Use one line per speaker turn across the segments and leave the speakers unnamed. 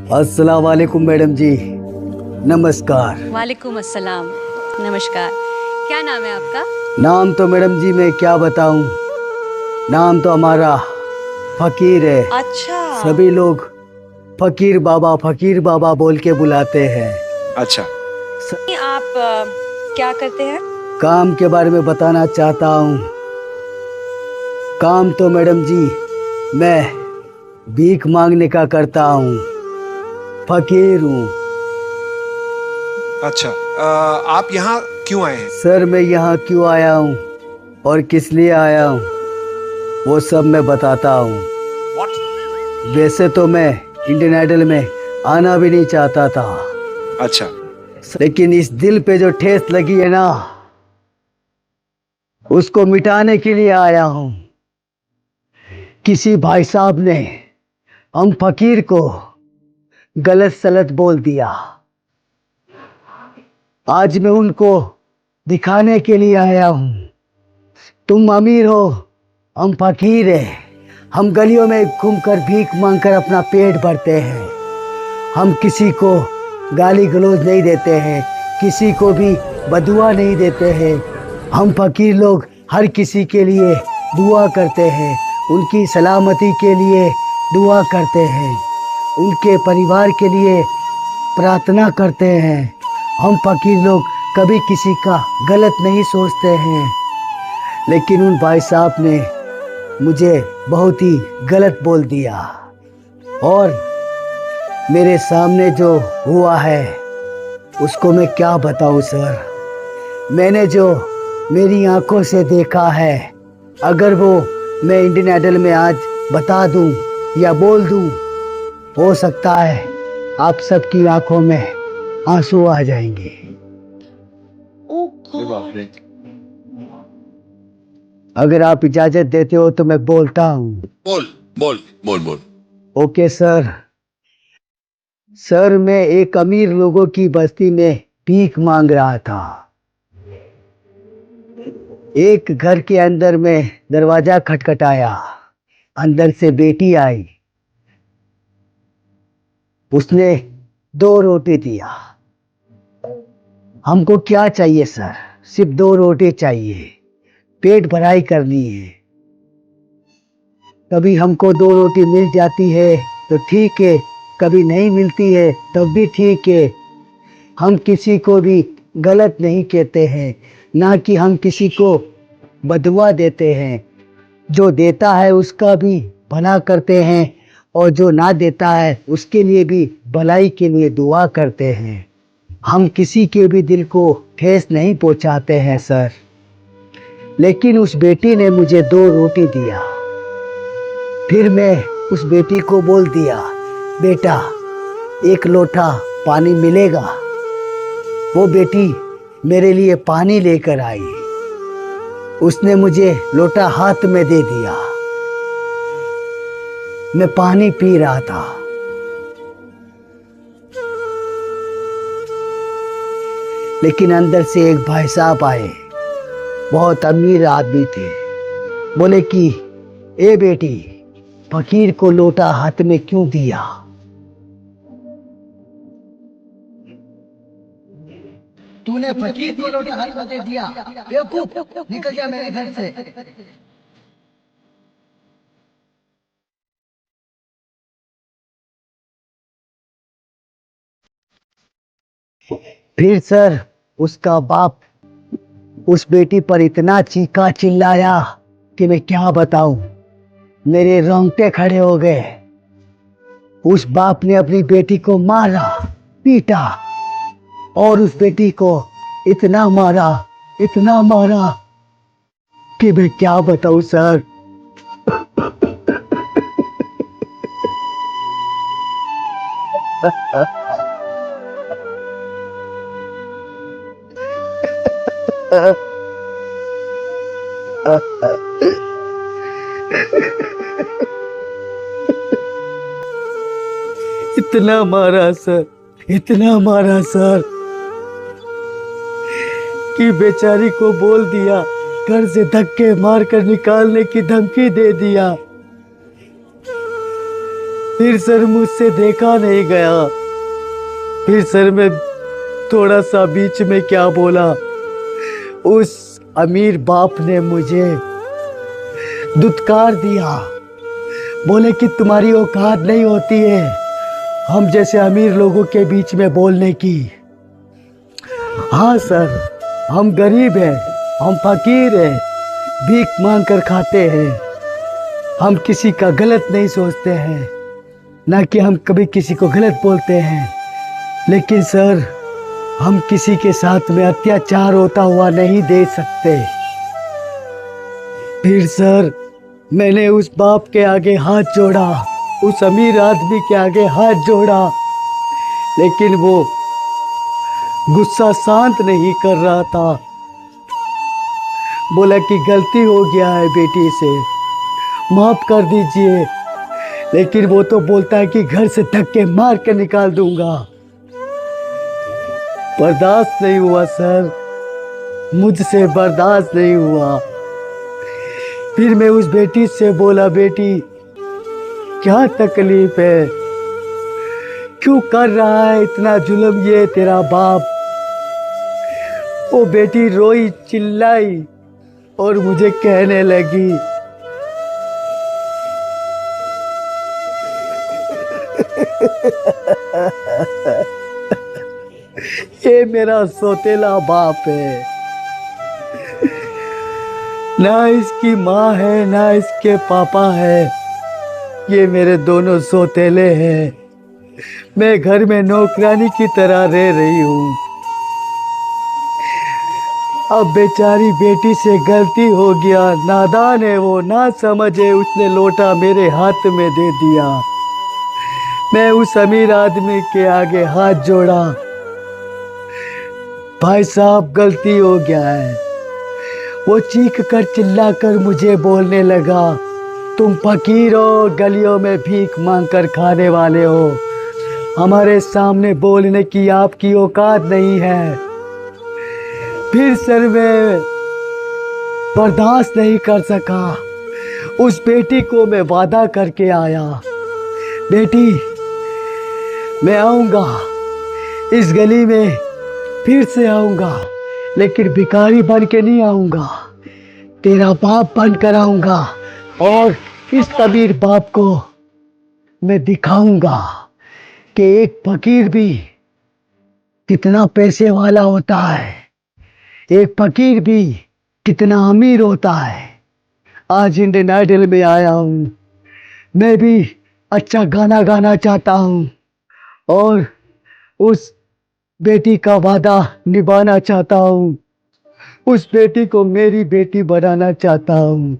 अस्सलाम वालेकुम मैडम जी, नमस्कार।
वालेकुम अस्सलाम। नमस्कार। क्या नाम है आपका?
नाम तो मैडम जी मैं क्या बताऊं, नाम तो हमारा फकीर है।
अच्छा।
सभी लोग फकीर बाबा बोल के बुलाते हैं।
अच्छा।
आप क्या करते हैं?
काम के बारे में बताना चाहता हूँ। काम तो मैडम जी मैं भीख मांगने का करता हूँ, फकीर हूँ।
अच्छा, आप यहाँ क्यों आए हैं?
सर मैं यहाँ क्यों आया हूँ और किस लिए आया हूँ वो सब मैं बताता हूँ। वैसे तो मैं इंडियन आइडल में आना भी नहीं चाहता था।
अच्छा।
लेकिन इस दिल पे जो ठेस लगी है ना, उसको मिटाने के लिए आया हूँ। किसी भाई साहब ने हम फकीर को गलत सलत बोल दिया। आज मैं उनको दिखाने के लिए आया हूँ। तुम अमीर हो, हम फकीर हैं। हम गलियों में घूमकर भीख मांगकर अपना पेट भरते हैं। हम किसी को गाली गलौज नहीं देते हैं, किसी को भी बदुआ नहीं देते हैं। हम फकीर लोग हर किसी के लिए दुआ करते हैं, उनकी सलामती के लिए दुआ करते हैं, उनके परिवार के लिए प्रार्थना करते हैं। हम फकीर लोग कभी किसी का गलत नहीं सोचते हैं। लेकिन उन भाई साहब ने मुझे बहुत ही गलत बोल दिया और मेरे सामने जो हुआ है उसको मैं क्या बताऊं सर। मैंने जो मेरी आंखों से देखा है, अगर वो मैं इंडियन आइडल में आज बता दूं या बोल दूं, हो सकता है आप सबकी आंखों में आंसू आ जाएंगे। अगर आप इजाजत देते हो तो मैं बोलता हूँ।
बोल बोल बोल बोल।
Okay sir. सर मैं एक अमीर लोगों की बस्ती में भीख मांग रहा था। एक घर के अंदर में दरवाजा खटखटाया, अंदर से बेटी आई। उसने 2 रोटी दिया। हमको क्या चाहिए सर, सिर्फ 2 रोटी चाहिए, पेट भराई करनी है। कभी हमको 2 रोटी मिल जाती है तो ठीक है, कभी नहीं मिलती है तब भी ठीक है। हम किसी को भी गलत नहीं कहते हैं, ना कि हम किसी को बदुआ देते हैं। जो देता है उसका भी भला करते हैं और जो ना देता है उसके लिए भी भलाई के लिए दुआ करते हैं। हम किसी के भी दिल को ठेस नहीं पहुंचाते हैं सर। लेकिन उस बेटी ने मुझे 2 रोटी दिया। फिर मैं उस बेटी को बोल दिया, बेटा 1 लोटा पानी मिलेगा। वो बेटी मेरे लिए पानी लेकर आई। उसने मुझे लोटा हाथ में दे दिया। मैं पानी पी रहा था। लेकिन अंदर से एक भाई साहब आए, बहुत अमीर आदमी थे। बोले कि ए बेटी, फकीर को लोटा हाथ में क्यों दिया? तूने फकीर को लोटा हाथ में दे दिया, बेवकूफ, निकल जा मेरे घर से। फिर सर उसका बाप उस बेटी पर इतना चीखा चिल्लाया कि मैं क्या बताऊं, मेरे रोंगटे खड़े हो गए। उस बाप ने अपनी बेटी को मारा, पीटा और उस बेटी को इतना मारा कि मैं क्या बताऊं सर। इतना मारा सर कि बेचारी को बोल दिया, घर से धक्के मारकर निकालने की धमकी दे दिया। फिर सर मुझसे देखा नहीं गया। फिर सर मैं थोड़ा सा बीच में क्या बोला, उस अमीर बाप ने मुझे दुत्कार दिया, बोले कि तुम्हारी औकात नहीं होती है हम जैसे अमीर लोगों के बीच में बोलने की। हाँ सर, हम गरीब हैं, हम फकीर हैं, भीख मांग कर खाते हैं। हम किसी का गलत नहीं सोचते हैं, ना कि हम कभी किसी को गलत बोलते हैं। लेकिन सर, हम किसी के साथ में अत्याचार होता हुआ नहीं देख सकते। फिर सर मैंने उस बाप के आगे हाथ जोड़ा, उस अमीर आदमी के आगे हाथ जोड़ा, लेकिन वो गुस्सा शांत नहीं कर रहा था। बोला कि गलती हो गया है बेटी से, माफ कर दीजिए। लेकिन वो तो बोलता है कि घर से धक्के मार के निकाल दूंगा। बर्दाश्त नहीं हुआ सर, मुझसे बर्दाश्त नहीं हुआ। फिर मैं उस बेटी से बोला, बेटी क्या तकलीफ है, क्यों कर रहा है इतना जुल्म ये तेरा बाप। वो बेटी रोई, चिल्लाई और मुझे कहने लगी, ये मेरा सौतेला बाप है, ना इसकी माँ है ना इसके पापा है, ये मेरे दोनों सौतेले हैं। मैं घर में नौकरानी की तरह रह रही हूँ। अब बेचारी बेटी से गलती हो गया, नादान है वो, ना समझे, उसने लोटा मेरे हाथ में दे दिया। मैं उस अमीर आदमी के आगे हाथ जोड़ा, भाई साहब गलती हो गया है। वो चीख कर चिल्ला कर मुझे बोलने लगा, तुम फकीर हो, गलियों में भीख मांग कर खाने वाले हो, हमारे सामने बोलने की आपकी औकात नहीं है। फिर सर मैं बर्दाश्त नहीं कर सका, उस बेटी को मैं वादा करके आया, बेटी मैं आऊँगा, इस गली में फिर से आऊँगा, लेकिन भिखारी बन के नहीं आऊँगा, तेरा बाप बन कर आऊँगा। और इस अमीर बाप को मैं दिखाऊँगा कि एक फकीर भी कितना पैसे वाला होता है, एक फकीर भी कितना अमीर होता है। आज इंडियन आइडल में आया हूँ, मैं भी अच्छा गाना गाना चाहता हूँ और उस बेटी का वादा निभाना चाहता हूँ, उस बेटी को मेरी बेटी बनाना चाहता हूँ।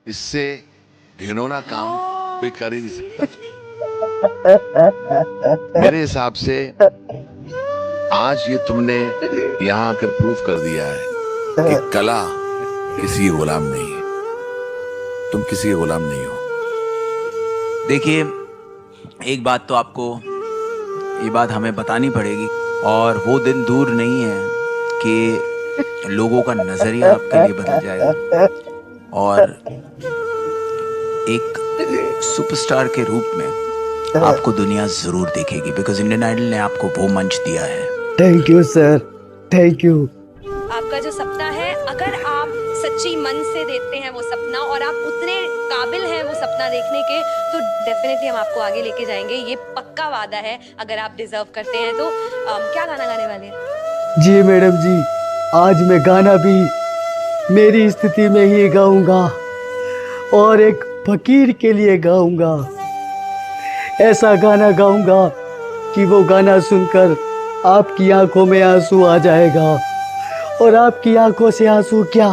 इससे घिनौना काम कोई कर ही नहीं सकता। मेरे हिसाब से आज ये तुमने यहाँ आकर प्रूफ कर दिया है कि कला किसी के गुलाम नहीं है, तुम किसी के गुलाम नहीं हो।
देखिए, एक बात तो आपको ये बात हमें बतानी पड़ेगी, और वो दिन दूर नहीं है कि लोगों का नजरिया आपके लिए बदल जाएगा और एक सुपरस्टार के रूप में आपको दुनिया जरूर देखेगी, बिकॉज इंडियन आइडल ने आपको वो मंच दिया है।
Thank you sir, thank you.
आपका जो सपना है, अगर आप सच्ची मन से देखते हैं वो सपना और आप उतने काबिल हैं वो सपना देखने के, तो डेफिनेटली हम आपको आगे लेके जाएंगे, ये पक्का वादा है। अगर आप डिजर्व करते हैं तो क्या गाना गाने वाले हैं?
जी मैडम जी, आज मैं गाना भी मेरी स्थिति में ही गाऊंगा और एक फकीर के लिए गाऊंगा। ऐसा गाना गाऊंगा कि वो गाना सुनकर आपकी आंखों में आंसू आ जाएगा, और आपकी आंखों से आंसू क्या,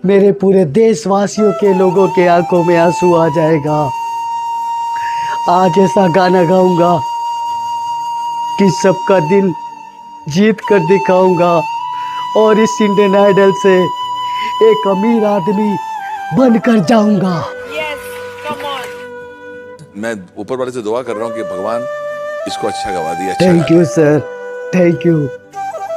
मेरे पूरे देशवासियों के लोगों के आंखों में आंसू आ जाएगा। आज ऐसा गाना गाऊंगा कि सबका दिल जीत कर दिखाऊंगा और इस इंडियन आइडल से एक अमीर आदमी बनकर जाऊंगा।
मैं ऊपर वाले से दुआ कर रहा हूँ कि भगवान इसको अच्छा गवा दिया।
Thank you sir, thank you.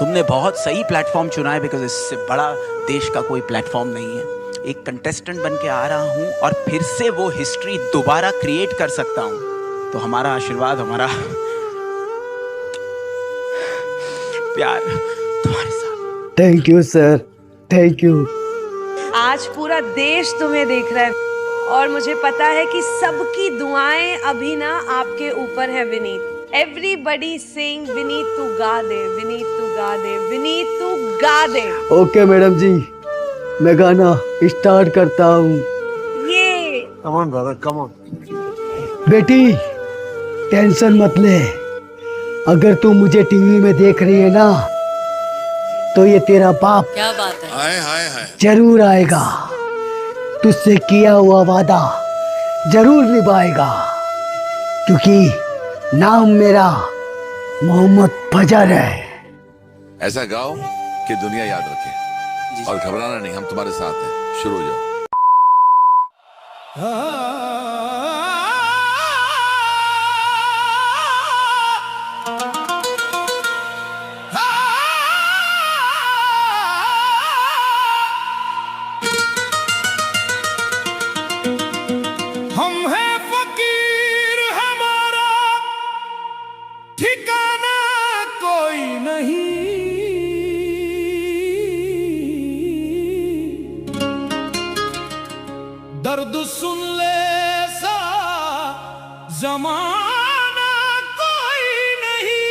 तुमने बहुत सही प्लेटफॉर्म चुना है, बिकॉज इससे बड़ा देश का कोई प्लेटफॉर्म नहीं है। एक कंटेस्टेंट बन के आ रहा हूँ और फिर से वो हिस्ट्री दोबारा क्रिएट कर सकता हूँ। तो हमारा आशीर्वाद, हमारा प्यार तुम्हारे साथ।
Thank you sir, thank you.
आज पूरा देश तुम्हें देख रहा है और मुझे पता है कि सबकी दुआएं अभी ना आपके ऊपर है विनीत। एवरीबडी सिंग विनीत तू गा दे, विनीत तू गा दे, विनीत तू गा दे।
ओके मैडम जी, मैं गाना स्टार्ट करता हूँ।
ये
Come on, brother, come on.
बेटी टेंशन मत ले, अगर तू मुझे टीवी में देख रही है ना तो ये तेरा बाप
क्या बात है।
हाय हाय हाय।
जरूर आएगा, तुझसे किया हुआ वादा जरूर निभाएगा, क्योंकि नाम मेरा मोहम्मद फजर है।
ऐसा गाओ कि दुनिया याद रखे और घबराना नहीं, हम तुम्हारे साथ हैं। शुरू हो जाओ।
हम हैं फकीर, हमारा ठिकाना कोई नहीं। दर्द सुन ले सा जमाना कोई नहीं।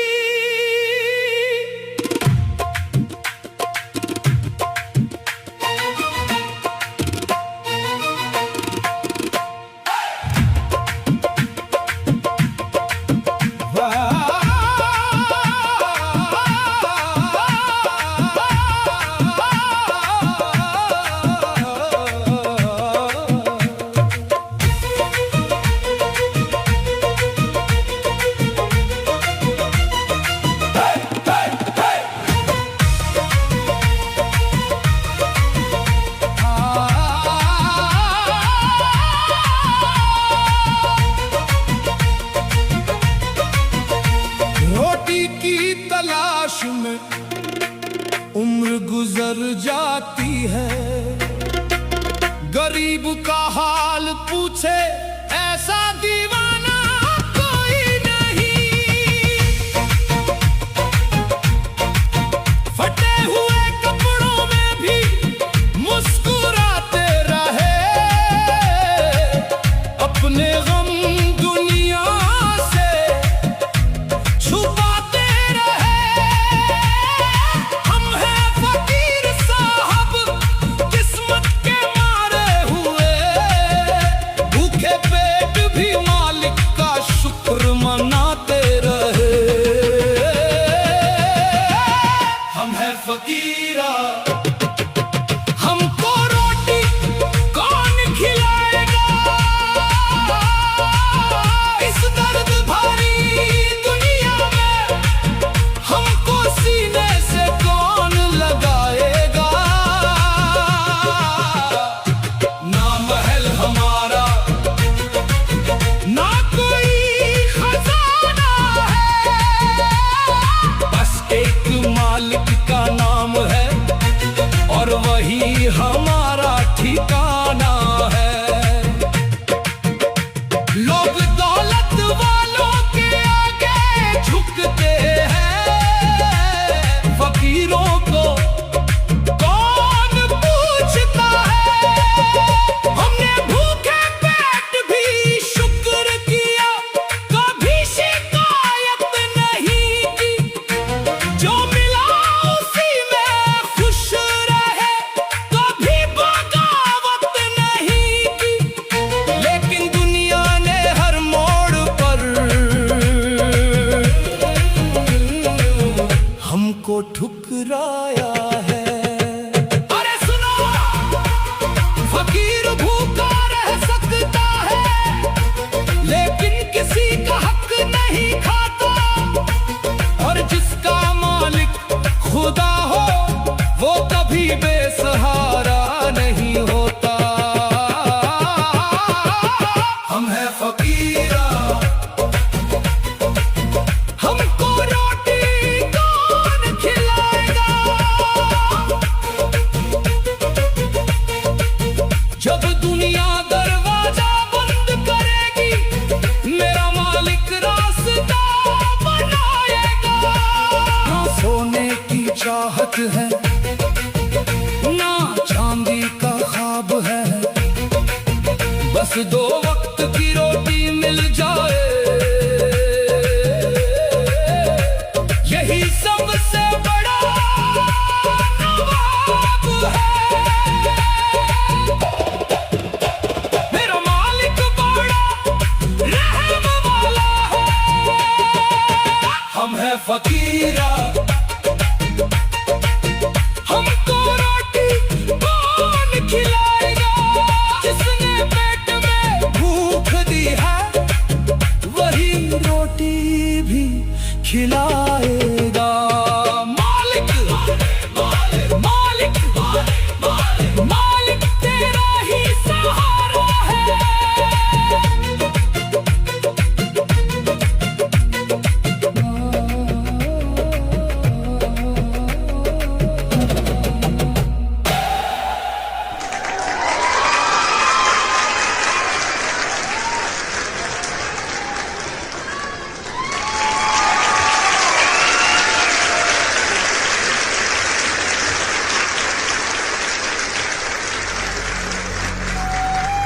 फकीरा हमको रोटी कौन खिलाएगा जब दुनिया दरवाजा बंद करेगी मेरा मालिक रास्ता बनाएगा ना सोने की चाहत है ना चांदी का ख्वाब है बस 2 वक्त की रोटी मिल जाए यही सबसे बड़ा नवाब है मेरा मालिक बड़ा रहम वाला है हम है फकीरा हमको रोटी कौन खिलाएगा जिसने पेट में भूख दी है वही रोटी भी खिलाएगा मालिक मालिक मालिक मालिक मालिक तेरा ही सहारा है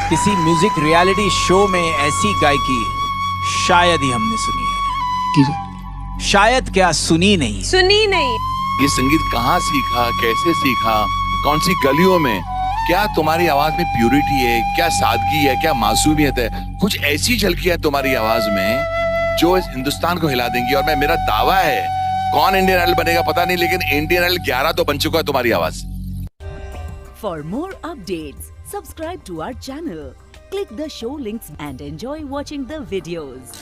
किसी म्यूजिक रियलिटी शो में ऐसी गायकी शायद ही हमने सुनी है शायद क्या सुनी नहीं
सुनी नहीं।
ये संगीत कहाँ सीखा, कैसे सीखा, कौन सी गलियों में? क्या तुम्हारी आवाज में प्यूरिटी है, क्या सादगी है, क्या मासूमियत है? कुछ ऐसी झलकियां तुम्हारी आवाज में जो इस हिंदुस्तान को हिला देंगी। और मेरा दावा है, कौन इंडियन आइडल बनेगा पता नहीं, लेकिन इंडियन आइडल 11 तो बन चुका है तुम्हारी आवाज।
For more updates, subscribe to our channel, click the show links and enjoy watching the videos.